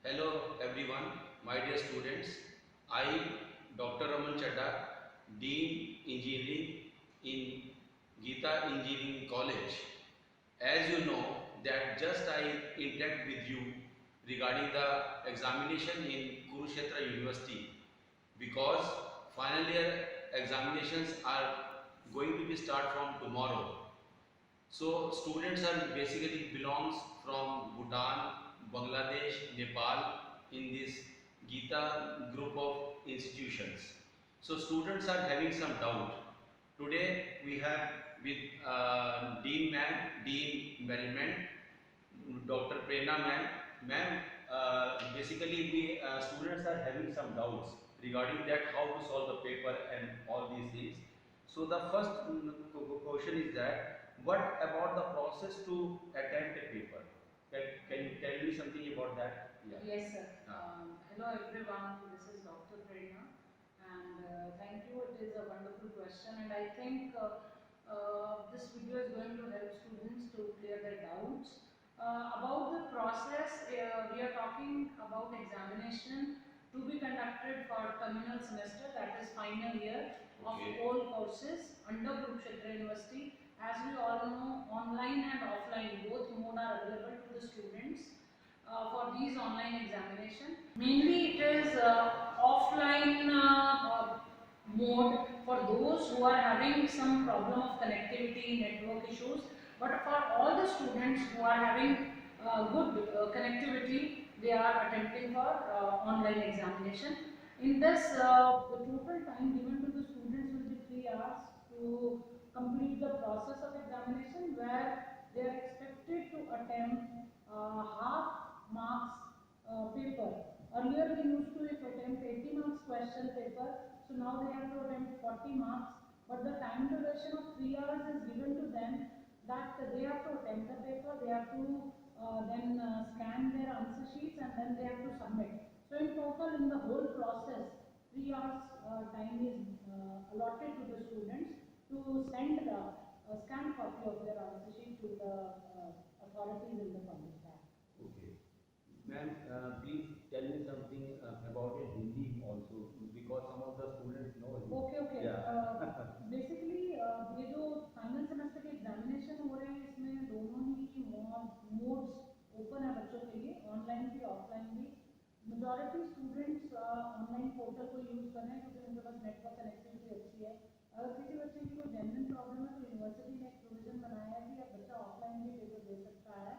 Hello everyone, my dear students. I, Dr. Raman Chadda, Dean Engineering in Geeta Engineering College. As you know that just I interact with you regarding the examination in Kurukshetra University because final year examinations are going to be start from tomorrow. So students are basically belongs from Bhutan, Bangladesh, Nepal in this Gita group of institutions. So students are having some doubt. Today we have with Dean Ma'am, Dean Management, Dr. Prerna Ma'am. Ma'am, basically we students are having some doubts regarding that how to solve the paper and all these things. So the first question is that what about the process to attempt a paper? Can you tell me something about that? Yeah. Yes, sir. Hello everyone, this is Dr. Prerna and thank you. It is a wonderful question and I think this video is going to help students to clear their doubts. About the process, we are talking about examination to be conducted for terminal semester, that is final year of all courses under Kurukshetra University. As we all know, online and offline both mode are available to the students for these online examination. Mainly it is offline mode for those who are having some problem of connectivity, network issues. But for all the students who are having good connectivity, they are attempting for online examination. In this, the total time given to the students will be 3 hours to complete the process of examination, where they are expected to attempt half marks paper. Earlier we used to attempt 80 marks question paper, so now they have to attempt 40 marks, but the time duration of 3 hours is given to them, that they have to attempt the paper, they have to then scan their answer sheets and then they have to submit. So in total, in the whole process, 3 hours time is allotted to the students to send the scanned copy of their answer sheet to the authorities in the public bank. Okay. Ma'am, please tell me something about a Hindi also because some of the students know Hindi. Okay, okay. Yeah. Basically ये जो final semester के examination हो रहे हैं इसमें दोनों ही modes open है बच्चों के लिए, ऑनलाइन भी ऑफलाइन भी. मेजॉरिटी स्टूडेंट्स ऑनलाइन पोर्टल को यूज़ कर रहे हैं क्योंकि उनके पास नेटवर्क कनेक्टिविटी अच्छी है. अगर किसी बच्चे की कोई जेन्युइन प्रॉब्लम है तो यूनिवर्सिटी ने एक प्रोविजन बनाया है कि अब बच्चा ऑफलाइन भी पेपर दे सकता है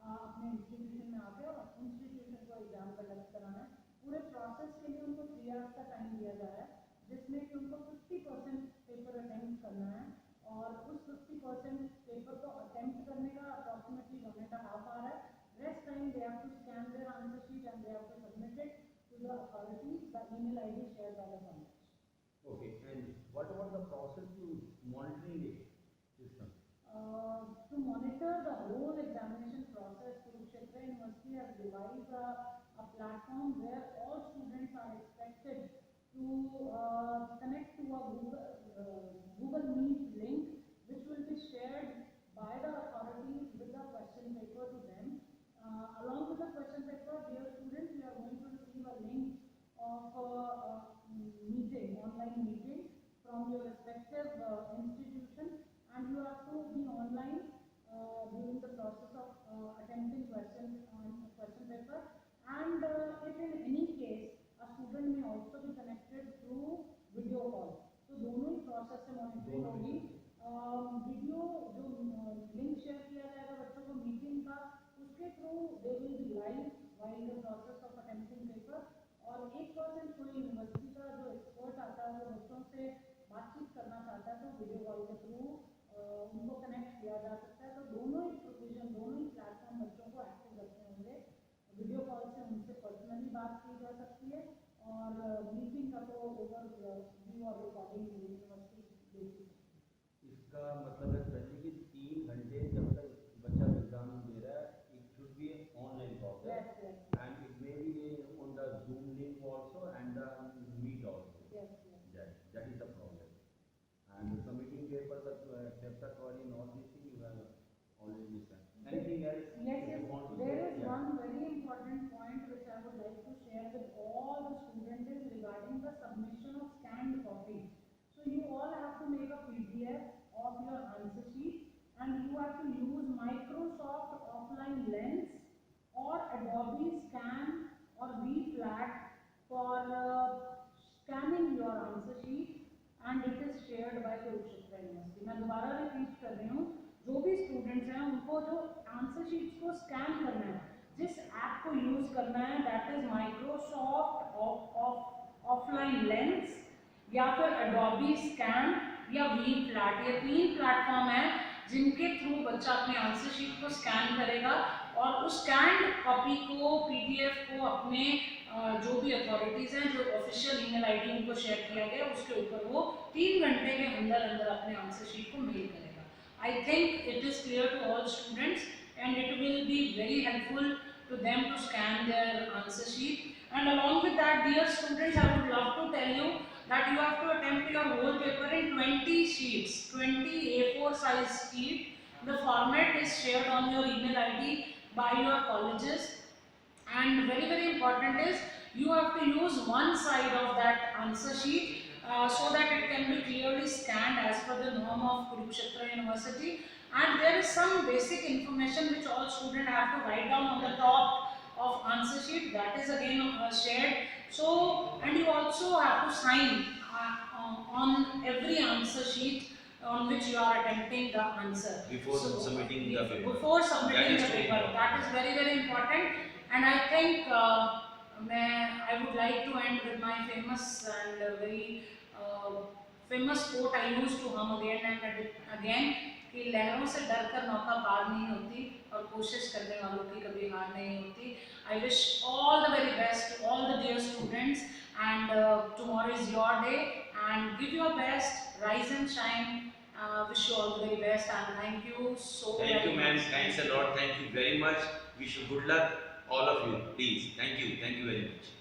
अपने इंस्टीट्यूशन में आके, और इंस्टीट्यूशन को एग्जाम कंडक्ट कराना है. पूरे प्रोसेस के लिए उनको 3 आवर्स का टाइम दिया जा रहा है, जिसमें कि उनको 50% पेपर अटेम्प्ट करना है, और उस 50% पेपर को अटेम्प्ट करने का अप्रॉक्सीमेटली 1.5 आवर है. Rest time they have to scan their answer sheet and they have to submit it to the authorities, the email ID shared by the college. Okay, and what about the process to monitoring it system? To monitor the whole examination process, Kurukshetra University has devised a platform where all students are expected to connect to a Google Meet link, which will be shared by the authorities with the question paper to them. Along with the question paper, dear students, you are going to receive a link of meeting, online meeting from your respective institution, and you have to be online during the process of attempting question paper. And if in any case a student may also be connected through video call, तो दोनों ही process से monitoring होगी. Video जो link share किया जाएगा बच्चों को meeting का, उसके through they will be live while the process of attempting paper. और 1% कोई यूनिवर्सिटी का जो एक्सपर्ट आता है वो बच्चों से बातचीत करना चाहता है तो वीडियो कॉल के थ्रू उनको कनेक्ट किया जा सकता है. तो दोनों ही प्रोविजन, दोनों ही प्लेटफॉर्म बच्चों को एक्टिव रखते होंगे. वीडियो कॉल से उनसे पर्सनली बात की जा सकती है, और मीटिंग का तो ओवर व्यू और रिकॉर्डिंग यूनिवर्सिटी देती है. इसका मतलब है सर जी कि 3 घंटे जब तक बच्चा एग्जाम दे रहा है, it should be online process. Yes, yes. And it may be on the Zoom link also and the Meet also. Yes, yes. That is the process. And submitting paper, the chapter calling, all these things you have already said. Anything else? Yes, you yes. want to There say? is Yeah. one very important point which I would आपको use करना है, that is Microsoft offline lens या फिर Adobe scan या we flat. ये 3 platform है जिनके through बच्चा अपने आंसर शीट को स्कैन करेगा और उस स्कैन कॉपी को, पीडीएफ को अपने जो भी अथॉरिटीज़ हैं, जो ऑफिशियल ईमेल आईडी उनको शेयर किया गया, उसके ऊपर वो 3 घंटे के अंदर अंदर अपने आंसर शीट को मेल करेगा। I think it is clear to all students and it will be very helpful to them to scan their answer sheet. And along with that, dear students, I would love to tell you that you have to attempt your whole paper in 20 sheets, 20 A4 size sheet. The format is shared on your email ID by your colleges, and very important is you have to use one side of that answer sheet so that it can be clearly scanned as per the norm of Kurukshetra University. And there is some basic information which all students have to write down on the top of answer sheet, that is again shared. So, and you also have to sign on every answer sheet on which you are attempting the answer Before submitting the paper. Before submitting the paper, important. that is very important. And I think I would like to end with my famous and very famous quote I used to hum again and again कि लहरों से डरकर नौका पार नहीं होती और कोशिश करने वालों की कभी हार नहीं होती। I wish all the very best to all the dear students, and tomorrow is your day, and give your best, rise and shine. Wish you all the very best, and thank you so very much. Thank you, ma'am. Thanks a lot. Thank you very much. Wish you good luck, all of you. Please. Thank you. Thank you very much.